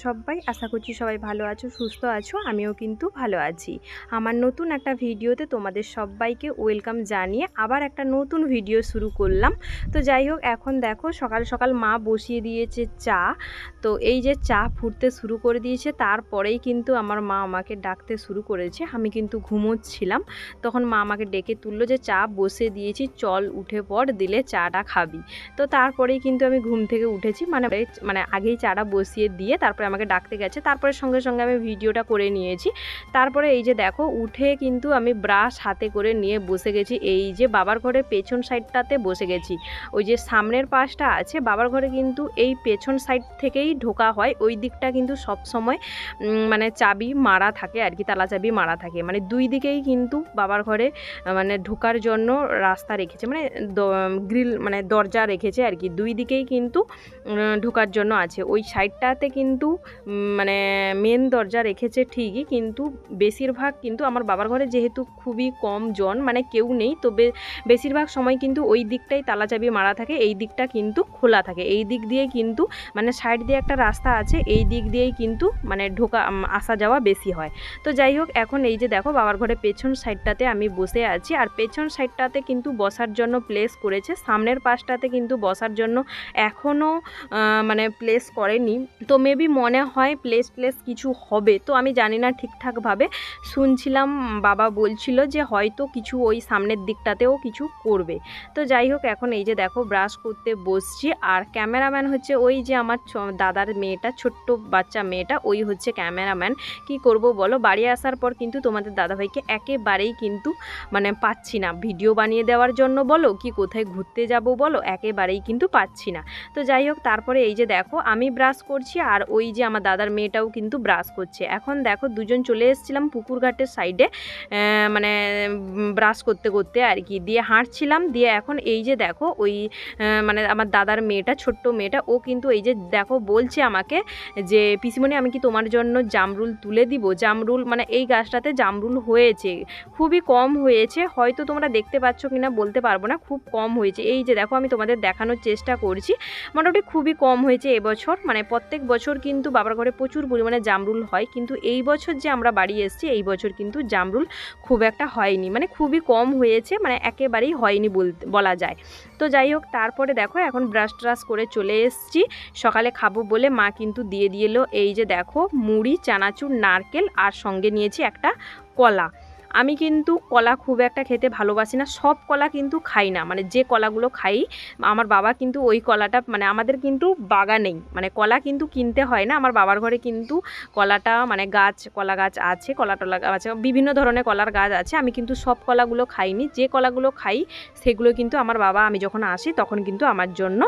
সবাই? আশা করছি সবাই ভালো আছো, সুস্থ আছো। আমিও কিন্তু ভালো আছি। আমার নতুন একটা ভিডিওতে তোমাদের সবাইকে ওয়েলকাম জানিয়ে আবার একটা নতুন ভিডিও শুরু করলাম। তো যাই হোক, এখন দেখো সকাল সকাল মা বসিয়ে দিয়েছে চা। তো এই যে চা ফুটতে শুরু করে দিয়েছে, তারপরেই কিন্তু আমার মা আমাকে ডাকতে শুরু করেছে। আমি কিন্তু ঘুমোচ্ছিলাম, তখন মা আমাকে ডেকে তুললো যে চা বসে দিয়েছি, চল উঠে পড়, দিলে চাটা খাবি। তো তারপরেই কিন্তু আমি ঘুম থেকে উঠেছি, মানে আগেই চাটা বসিয়ে দিয়ে তারপরে আমাকে ডাকতে গেছে। তারপরে সঙ্গে সঙ্গে আমি ভিডিওটা করে নিয়েছি। তারপরে এই যে দেখো, উঠে কিন্তু আমি ব্রাশ হাতে করে নিয়ে বসে গেছি। এই যে বাবার ঘরের পেছন সাইডটাতে বসে গেছি। ওই যে সামনের পাশটা আছে বাবার ঘরে, কিন্তু এই পেছন সাইড থেকেই ঢোকা হয়। ওই দিকটা কিন্তু সব সময় মানে চাবি মারা থাকে আর কি, তালা চাবি মারা থাকে। মানে দুই দিকেই কিন্তু বাবার ঘরে মানে ঢোকার জন্য রাস্তা রেখেছে, মানে গ্রিল মানে দরজা রেখেছে আর কি। দুই দিকেই কিন্তু ঢোকার জন্য আছে। ওই সাইডটাতে কিন্তু মানে মেন দরজা রেখেছে ঠিকই, কিন্তু বেশিরভাগ কিন্তু আমার বাবার ঘরে যেহেতু খুবই কম জন, মানে কেউ নেই, তো বেশিরভাগ সময় কিন্তু ওই দিকটাই তালা চাবি মারা থাকে, এই দিকটা কিন্তু খোলা থাকে। এই দিক দিয়ে কিন্তু মানে সাইড দিয়ে একটা রাস্তা আছে, এই দিক দিয়েই কিন্তু মানে ঢোকা আসা যাওয়া বেশি হয়। তো যাই হোক, এখন এই যে দেখো বাবার ঘরে পেছন সাইডটাতে আমি বসে আছি, আর পেছন সাইডটাতে কিন্তু বসার জন্য প্লেস করেছে। সামনের পাশটাতে কিন্তু বসার জন্য এখনও মানে প্লেস করেনি। তো মেবি মনে হয় প্লেস কিছু হবে, তো আমি জানি না ঠিকঠাকভাবে। শুনছিলাম বাবা বলছিল যে হয়তো কিছু ওই সামনের দিকটাতেও কিছু করবে। তো যাই হোক, এখন এই যে দেখো ব্রাশ করতে বসছি, আর ক্যামেরাম্যান হচ্ছে ওই যে আমার দাদার মেয়েটা, ছোট্ট বাচ্চা মেয়েটা, ওই হচ্ছে ক্যামেরাম্যান। কি করব বলো, বাড়ি আসার পর কিন্তু তোমাদের দাদাভাইকে একেবারেই কিন্তু মানে পাচ্ছি না ভিডিও বানিয়ে দেওয়ার জন্য বলো, কি কোথায় ঘুরতে যাব বলো, একেবারেই কিন্তু পাচ্ছি না। তো যাই হোক, তারপরে এই যে দেখো আমি ব্রাশ করছি, আর ওই যে আমার দাদার মেয়েটাও কিন্তু ব্রাশ করছে। এখন দেখো দুজন চলে এসেছিলাম পুকুর ঘাটের সাইডে, মানে ব্রাশ করতে করতে আর কি, দিয়ে হাঁটছিলাম। দিয়ে এখন এই যে দেখো ওই মানে আমার দাদার মেয়েটা, ছোট্ট মেয়েটা, ও কিন্তু এই যে দেখো বলছে আমাকে যে পিসিমণি আমি কি তোমার জন্য জামরুল তুলে দিব। জামরুল মানে এই গাছটাতে জামরুল হয়েছে, খুবই কম হয়েছে, হয়তো তোমরা দেখতে পাচ্ছ কিনা বলতে পারবো না, খুব কম হয়েছে। এই যে দেখো আমি তোমাদের দেখানোর চেষ্টা করছি, মোটামুটি খুবই কম হয়েছে এবছর। মানে প্রত্যেক বছর কিন্তু বাবার ঘরে প্রচুর পরিমাণে জামরুল হয়, কিন্তু এই বছর যে আমরা বাড়ি এসেছি এই বছর কিন্তু জামরুল খুব একটা হয়নি, মানে খুবই কম হয়েছে, মানে একেবারেই হয়নি বলা যায়। তো যাই হোক, তারপরে দেখো এখন ব্রাশ ট্রাশ করে চলে এসেছি। সকালে খাবো বলে মা কিন্তু দিয়ে দিয়েলো এই যে দেখো মুড়ি, চানাচুর, নারকেল, আর সঙ্গে নিয়েছি একটা কলা। আমি কিন্তু কলা খুব একটা খেতে ভালোবাসি না, সব কলা কিন্তু খাই না, মানে যে কলাগুলো খাই। আমার বাবা কিন্তু ওই কলাটা, মানে আমাদের কিন্তু বাগানেই, মানে কলা কিন্তু কিনতে হয় না। আমার বাবার ঘরে কিন্তু কলাটা মানে কলা গাছ আছে, কলা টলা গাছ, বিভিন্ন ধরনের কলার গাছ আছে। আমি কিন্তু সব কলাগুলো খাইনি, যে কলাগুলো খাই সেগুলো কিন্তু আমার বাবা আমি যখন আসি তখন কিন্তু আমার জন্য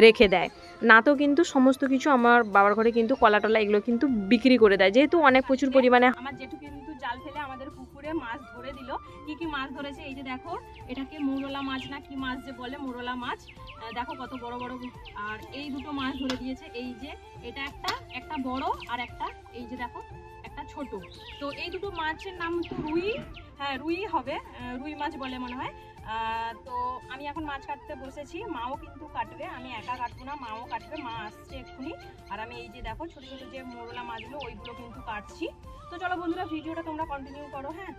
রেখে দেয়। না তো কিন্তু সমস্ত কিছু আমার বাবার ঘরে কিন্তু কলা টলা এগুলো কিন্তু বিক্রি করে দেয়, যেহেতু অনেক প্রচুর পরিমাণে। আমার জেঠু কিন্তু জাল ফেলে আমাদের পুকুরে মাছ ধরে দিল। কি মাছ ধরেছে এই যে দেখো, এটাকে মোরলা মাছ না কি মাছ যে বলে, মোরলা মাছ। দেখো কত বড় বড়, আর এই দুটো মাছ ধরে দিয়েছে। এই যে এটা একটা বড়, আর একটা এই যে দেখো একটা ছোট। তো এই দুটো মাছের নাম তো রুই, হ্যাঁ রুই হবে, রুই মাছ বলে মনে হয়। তো আমি এখন মাছ কাটতে বসেছি, মাও কিন্তু কাটবে, আমি একা কাটবো না, মাও কাটবে। মা আসছে এক্ষুনি, আর আমি এই যে দেখো ছোট ছোট যে মোরলা মাছগুলো ওইগুলো কিন্তু কাটছি। তো চলো বন্ধুরা, ভিডিওটা তোমরা কন্টিনিউ করো। হ্যাঁ,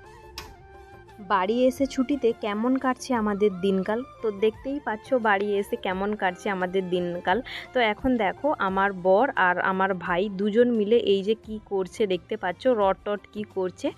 বাড়ি এসে ছুটিতে কেমন কাটছে আমাদের দিনকাল, তো দেখতেই পাচ্ছ বাড়ি এসে কেমন কাটছে আমাদের দিনকাল। তো এখন দেখো আমার বর আর আমার ভাই দুজন মিলে এই যে কি করছে দেখতে পাচ্ছ, রড টট কি করছে।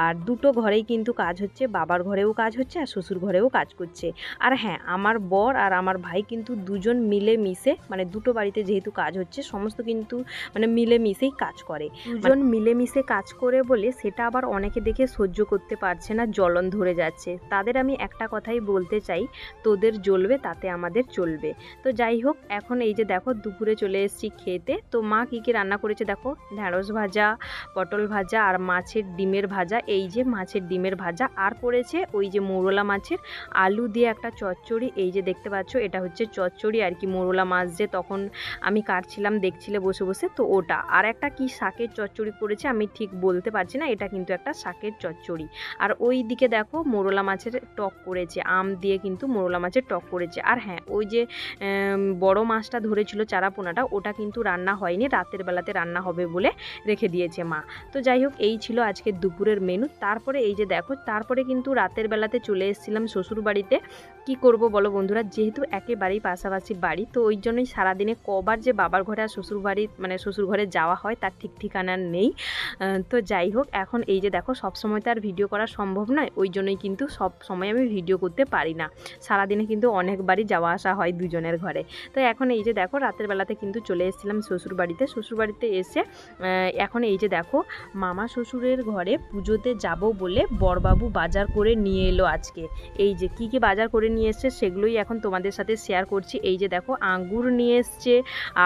আর দুটো ঘরেই কিন্তু কাজ হচ্ছে, বাবার ঘরেও কাজ হচ্ছে আর শ্বশুর ঘরেও কাজ করছে। আর হ্যাঁ, আমার বর আর আমার ভাই কিন্তু দুজন মিলে মিশে, মানে দুটো বাড়িতে যেহেতু কাজ হচ্ছে সমস্ত কিন্তু মানে মিলে মিশেই কাজ করে। দুজন মিলে মিশে কাজ করে বলে সেটা আবার অনেকে দেখে সহ্য করতে পারছে না, জ্বলন ধরে যাচ্ছে। তাদের আমি একটা কথাই বলতে চাই, তোদের জ্বলবে তাতে আমাদের চলবে। তো যাই হোক, এখন এই যে দেখো দুপুরে চলে এসেছি খেতে। তো মা কী কী রান্না করেছে দেখো, ঢ্যাঁড়স ভাজা, পটল ভাজা, আর মাছের ডিমের ভাজা। এই যে মাছের ডিমের ভাজা, আর করেছে ওই যে মোরলা মাছের আলু দিয়ে একটা চচ্চড়ি। এই যে দেখতে পাচ্ছ এটা হচ্ছে চচ্চড়ি আর কি, মোরলা মাছ যে তখন আমি কাটছিলাম দেখছিলে বসে বসে, তো ওটা। আর একটা কি শাকের চচ্চড়ি করেছে, আমি ঠিক বলতে পারছি না, এটা কিন্তু একটা শাকের চচ্চড়ি। আর ওই দিকে দেখো দেখো মোরলা মাছের টক করেছে, আম দিয়ে কিন্তু মোরলা মাছের টক করেছে। আর হ্যাঁ, ওই যে বড় মাছটা ধরেছিল চারাপোনাটা, ওটা কিন্তু রান্না হয়নি, রাতের বেলাতে রান্না হবে বলে রেখে দিয়েছে মা। তো যাই হোক, এই ছিল আজকে দুপুরের মেনু। তারপরে এই যে দেখো, তারপরে কিন্তু রাতের বেলাতে চলে এসেছিলাম শ্বশুর বাড়িতে। কি করব বলো বন্ধুরা, যেহেতু একেবারেই পাশাপাশি বাড়ি, তো ওই জন্যই সারাদিনে কবার যে বাবার ঘরে আর শ্বশুর বাড়ি মানে শ্বশুর ঘরে যাওয়া হয় তার ঠিক ঠিকানা নেই। তো যাই হোক, এখন এই যে দেখো, সব সময় তো আর ভিডিও করা সম্ভব নয়, ওই জন্যই কিন্তু সব সময় আমি ভিডিও করতে পারি না। সারাদিনে কিন্তু অনেকবারই যাওয়া আসা হয় দুজনের ঘরে। তো এখন এই যে দেখো, রাতের বেলাতে কিন্তু চলে এসেছিলাম শ্বশুর বাড়িতে এসে এখন এই যে দেখো, মামা শ্বশুরের ঘরে পুজোতে যাব বলে বড়বাবু বাজার করে নিয়ে এলো আজকে। এই যে কি বাজার করে নিয়ে এসছে সেগুলোই এখন তোমাদের সাথে শেয়ার করছি। এই যে দেখো, আঙ্গুর নিয়ে এসছে,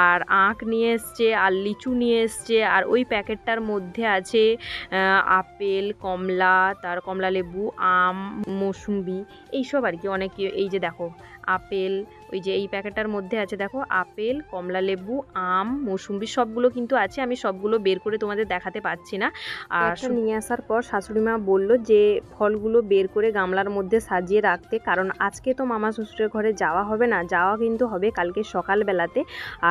আর আখ নিয়ে এসছে, আর লিচু নিয়ে এসছে, আর ওই প্যাকেটটার মধ্যে আছে আপেল, কমলা, তার কমলা লেবু, আম, মৌসুম্বি, এইসব আর কি অনেক। এই যে দেখো আপেল, ওই যে এই প্যাকেটটার মধ্যে আছে দেখো আপেল, কমলা লেবু, আম, মৌসুম্বি সবগুলো কিন্তু আছে। আমি সবগুলো বের করে তোমাদের দেখাতে পারছি না। আর নিয়ে আসার পর শাশুড়িমা বলল যে ফলগুলো বের করে গামলার মধ্যে সাজিয়ে রাখতে, কারণ আজকে তো মামা শ্বশুরের ঘরে যাওয়া হবে না, যাওয়া কিন্তু হবে কালকে সকালবেলাতে।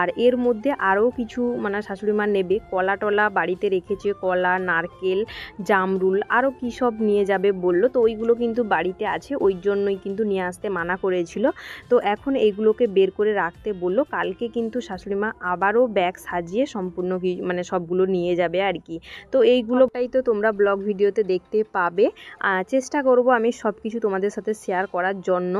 আর এর মধ্যে আরও কিছু মানে শাশুড়িমা নেবে, কলা টলা বাড়িতে রেখেছে, কলা, নারকেল, জামরুল, আরও কী সব নিয়ে যাবে বললো। তো ওইগুলো কিন্তু বাড়িতে আছে, ওই জন্যই কিন্তু নিয়ে আসতে মানা করেছিল। তো এখন এইগুলোকে বের করে রাখতে বললো, কালকে কিন্তু শাশুড়িমা আবারও ব্যাগ সাজিয়ে সম্পূর্ণ মানে সবগুলো নিয়ে যাবে আর কি। তো এইগুলোটাই তো তোমরা ব্লগ ভিডিওতে দেখতে পাবে। চেষ্টা করব আমি সব কিছু তোমাদের সাথে শেয়ার করার জন্য।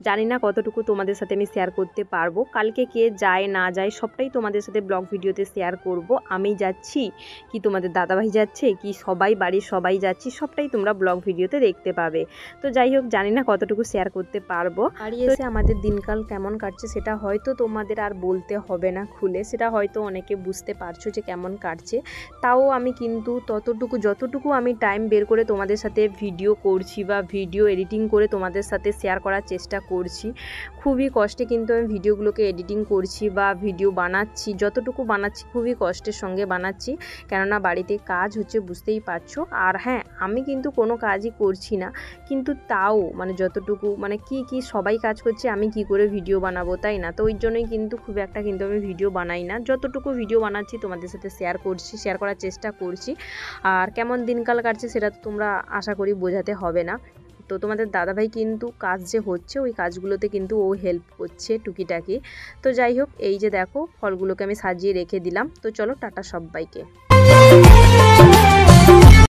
জানি না কতটুকু তোমাদের সাথে আমি শেয়ার করতে পারবো। কালকে কে যায় না যায় সবটাই তোমাদের সাথে ব্লগ ভিডিওতে শেয়ার করব। আমি যাচ্ছি কি তোমাদের দাদাভাই যাচ্ছে কি সবাই বাড়ির সবাই যাচ্ছি, সবটাই তোমরা ব্লগ ভিডিওতে দেখতে পাবে। তো যাই হোক, জানি না কতটুকু শেয়ার করতে পারবো। বাড়ি এসে আমাদের দিনকাল কেমন কাটছে সেটা হয়তো তোমাদের আর বলতে হবে না খুলে, সেটা হয়তো অনেকে বুঝতে পারছো যে কেমন কাটছে। তাও আমি কিন্তু যতটুকু আমি টাইম বের করে তোমাদের সাথে ভিডিও করছি বা ভিডিও এডিটিং করে তোমাদের সাথে শেয়ার করার চেষ্টা করছি। খুবই কষ্টে কিন্তু আমি ভিডিওগুলোকে এডিটিং করছি বা ভিডিও বানাচ্ছি, যতটুকু বানাচ্ছি খুবই কষ্টের সঙ্গে বানাচ্ছি, কেননা বাড়িতে কাজ হচ্ছে বুঝতেই পারছো। আর হ্যাঁ, আমি কিন্তু কোনো কাজই করছি না, কিন্তু তাও মানে যতটুকু মানে কি সবাই কাজ করছে, আমি কি করে ভিডিও বানাবো, তাই না? তো ওই জন্যই কিন্তু খুব একটা কিন্তু আমি ভিডিও বানাই না, যতটুকু ভিডিও বানাচ্ছি তোমাদের সাথে শেয়ার করার চেষ্টা করছি। আর কেমন দিনকাল কাটছে সেটা তো তোমরা আশা করি বোঝাতে হবে না। তো তোমাদের দাদাভাই কিন্তু কাজ যে হচ্ছে ওই কাজগুলোতে কিন্তু ও হেল্প করছে টুকিটাকি। তো যাই হোক, এই যে দেখো ফলগুলোকে আমি সাজিয়ে রেখে দিলাম। তো চলো টাটা সবাইকে।